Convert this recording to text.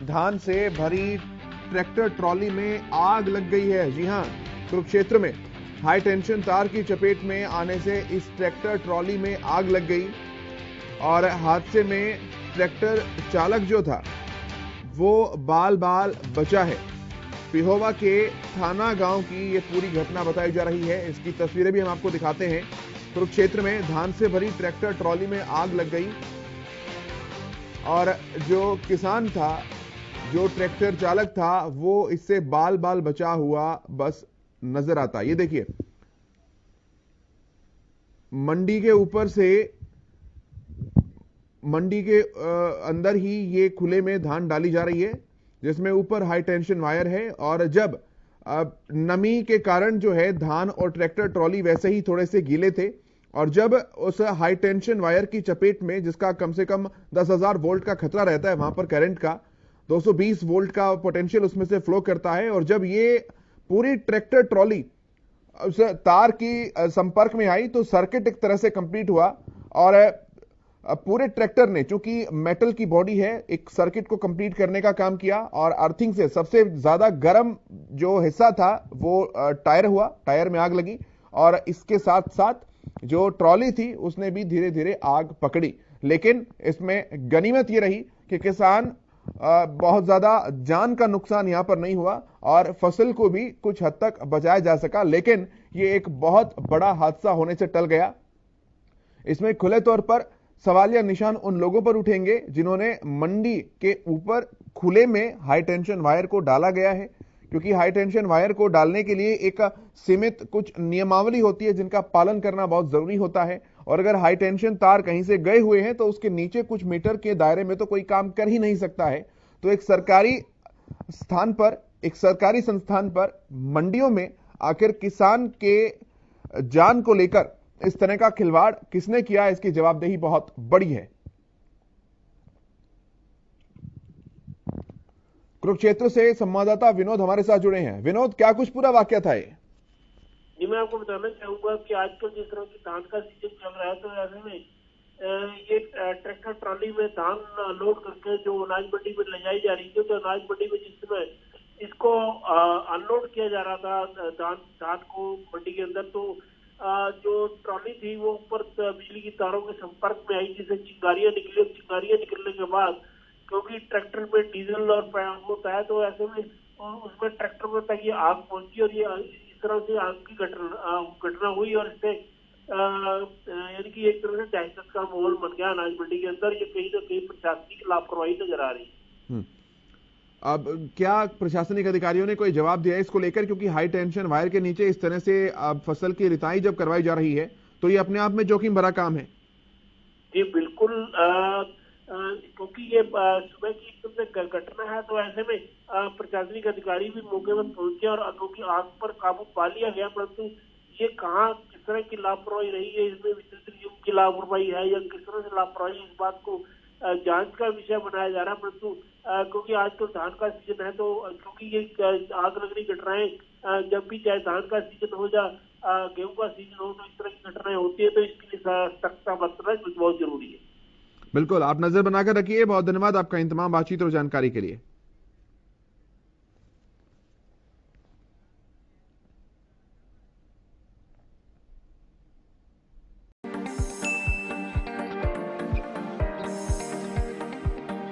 धान से भरी ट्रैक्टर ट्रॉली में आग लग गई है। जी हां, कुरुक्षेत्र में हाई टेंशन तार की चपेट में आने से इस ट्रैक्टर ट्रॉली में आग लग गई और हादसे में ट्रैक्टर चालक जो था वो बाल बाल बचा है। पिहोवा के थाना गांव की ये पूरी घटना बताई जा रही है। इसकी तस्वीरें भी हम आपको दिखाते हैं। कुरुक्षेत्र में धान से भरी ट्रैक्टर ट्रॉली में आग लग गई और जो किसान था, जो ट्रैक्टर चालक था, वो इससे बाल बाल बचा हुआ बस नजर आता। ये देखिए, मंडी के ऊपर से मंडी के अंदर ही ये खुले में धान डाली जा रही है, जिसमें ऊपर हाई टेंशन वायर है। और जब नमी के कारण जो है धान और ट्रैक्टर ट्रॉली वैसे ही थोड़े से गीले थे, और जब उस हाई टेंशन वायर की चपेट में, जिसका कम से कम 10,000 वोल्ट का खतरा रहता है वहां पर करंट का, 220 वोल्ट का पोटेंशियल उसमें से फ्लो करता है, और जब ये पूरी ट्रैक्टर ट्रॉली उस तार की संपर्क में आई तो सर्किट एक तरह से कंप्लीट हुआ और पूरे ट्रैक्टर ने, चूंकि मेटल की बॉडी है, एक सर्किट को कंप्लीट करने का काम किया। और अर्थिंग से सबसे ज्यादा गर्म जो हिस्सा था वो टायर हुआ, टायर में आग लगी, और इसके साथ साथ जो ट्रॉली थी उसने भी धीरे धीरे आग पकड़ी। लेकिन इसमें गनीमत यह रही कि किसान बहुत ज्यादा जान का नुकसान यहां पर नहीं हुआ और फसल को भी कुछ हद तक बचाया जा सका। लेकिन यह एक बहुत बड़ा हादसा होने से टल गया। इसमें खुले तौर पर सवालिया निशान उन लोगों पर उठेंगे जिन्होंने मंडी के ऊपर खुले में हाई टेंशन वायर को डाला गया है, क्योंकि हाई टेंशन वायर को डालने के लिए एक सीमित कुछ नियमावली होती है जिनका पालन करना बहुत जरूरी होता है। और अगर हाई टेंशन तार कहीं से गए हुए हैं तो उसके नीचे कुछ मीटर के दायरे में तो कोई काम कर ही नहीं सकता है। तो एक सरकारी स्थान पर, एक सरकारी संस्थान पर, मंडियों में आखिर किसान के जान को लेकर इस तरह का खिलवाड़ किसने किया, इसकी जवाबदेही बहुत बड़ी है। कुरुक्षेत्र से संवाददाता विनोद हमारे साथ जुड़े हैं। विनोद, क्या कुछ पूरा वाकया था ये? जी, मैं आपको बताना चाहूंगा कि आजकल जिस तरह की धान का सीजन चल रहा है, तो ऐसे में ये ट्रैक्टर ट्रॉली में धान लोड करके जो अनाज मंडी में ले जाई जा रही थी, तो अनाज मंडी में जिस समय इसको अनलोड किया जा रहा था धान को मंडी के अंदर, तो जो ट्रॉली थी वो ऊपर बिजली की तारों के संपर्क में आई, जिससे चिंगारियां निकली। चिंगारियां निकलने के बाद, क्योंकि ट्रैक्टर में डीजल और पेट्रोल होता है, तो ऐसे में उसमें ट्रैक्टर में तक ये आग पहुंची और ये इस तरह से आग की घटना हुई। और इससे यानी कि एक तरह से दहशत का माहौल बन गया अनाज मंडी के अंदर। ये कहीं ना कहीं प्रशासनिक लापरवाही नजर आ रही है। अब क्या प्रशासनिक अधिकारियों ने कोई जवाब दिया है इसको लेकर? क्योंकि हाई टेंशन वायर के नीचे इस तरह से फसल की रिताई जब करवाई जा रही है तो ये अपने आप में जोखिम भरा काम है। जी बिल्कुल, क्योंकि ये सुबह की एकदम से घटना है, तो ऐसे में प्रशासनिक अधिकारी भी मौके पर पहुंचे और क्योंकि आग पर काबू पा लिया गया, परंतु ये कहाँ किस तरह की लापरवाही रही है, इसमें विद्युत नियम की लापरवाही है या किस तरह से लापरवाही, इस बात को जांच का विषय बनाया जा रहा है। परंतु क्योंकि आजकल धान का सीजन है, तो क्योंकि ये आग लगने की घटनाएं जब भी चाहे धान का सीजन हो या गेहूं का सीजन हो, तो इस तरह की घटनाएं होती है, तो इसके लिए सतर्कता बरतना बहुत जरूरी है। बिल्कुल, आप नजर बनाकर रखिए। बहुत धन्यवाद आपका इन तमाम बातचीत और जानकारी के लिए।